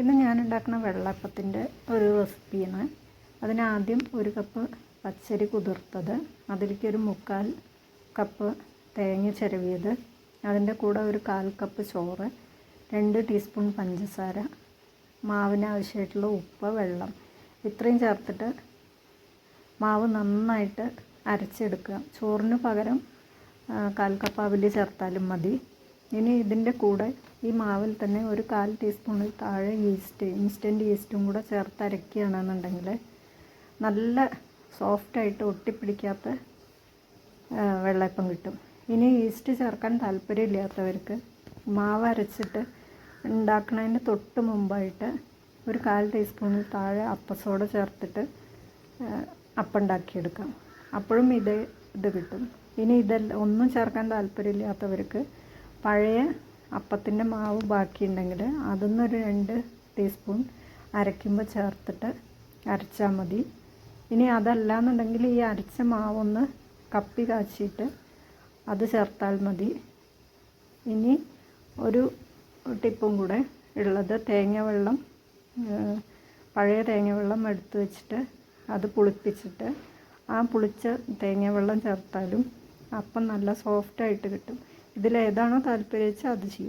ഇന്ന് ഞാൻ ഉണ്ടാക്കുന്ന വെള്ളയപ്പത്തിൻ്റെ ഒരു റെസിപ്പിയാണ്. അതിനാദ്യം ഒരു കപ്പ് പച്ചരി കുതിർത്തത്, അതിലേക്ക് ഒരു 1/4 കപ്പ് തേങ്ങ ചിരവിയത്, അതിൻ്റെ കൂടെ ഒരു 1/4 കപ്പ് ചോറ്, 2 ടീസ്പൂൺ പഞ്ചസാര, മാവിന് ആവശ്യമായിട്ടുള്ള ഉപ്പ്, വെള്ളം ഇത്രയും ചേർത്തിട്ട് മാവ് നന്നായിട്ട് അരച്ചെടുക്കുക. ചോറിന് പകരം 1/4 കപ്പ് അവിൽ ചേർത്താലും മതി. ഇനി ഇതിൻ്റെ കൂടെ ഈ മാവിൽ തന്നെ ഒരു 1/4 ടീസ്പൂണിൽ താഴെ ഇൻസ്റ്റൻറ്റ് ഈസ്റ്റും കൂടെ ചേർത്ത് അരയ്ക്കുകയാണെന്നുണ്ടെങ്കിൽ നല്ല സോഫ്റ്റായിട്ട് ഒട്ടിപ്പിടിക്കാത്ത വെള്ളയപ്പം കിട്ടും. ഇനി ഈസ്റ്റ് ചേർക്കാൻ താല്പര്യമില്ലാത്തവർക്ക് മാവ് അരച്ചിട്ട് ഉണ്ടാക്കുന്നതിന് തൊട്ട് മുമ്പായിട്ട് ഒരു 1/4 ടീസ്പൂണിൽ താഴെ അപ്പസോഡ ചേർത്തിട്ട് അപ്പം ഉണ്ടാക്കിയെടുക്കാം. അപ്പോഴും ഇത് കിട്ടും. ഇനി ഇതെല്ലാം ഒന്നും ചേർക്കാൻ താല്പര്യമില്ലാത്തവർക്ക് പഴയ അപ്പത്തിൻ്റെ മാവ് ബാക്കിയുണ്ടെങ്കിൽ അതൊന്നൊരു 2 ടീസ്പൂൺ അരയ്ക്കുമ്പോൾ ചേർത്തിട്ട് അരച്ചാൽ മതി. ഇനി അതല്ലാന്നുണ്ടെങ്കിൽ ഈ അരച്ച മാവൊന്ന് കപ്പി കാച്ചിയിട്ട് അത് ചേർത്താൽ മതി. ഇനി ഒരു ടിപ്പും കൂടെ ഉള്ളത്, പഴയ തേങ്ങ വെള്ളം എടുത്ത് വെച്ചിട്ട് അത് പുളിപ്പിച്ചിട്ട് ആ പുളിച്ച തേങ്ങ വെള്ളം ചേർത്താലും അപ്പം നല്ല സോഫ്റ്റായിട്ട് കിട്ടും. ഇതിലേതാണോ താല്പര്യം വെച്ചാൽ അത് ചെയ്യും.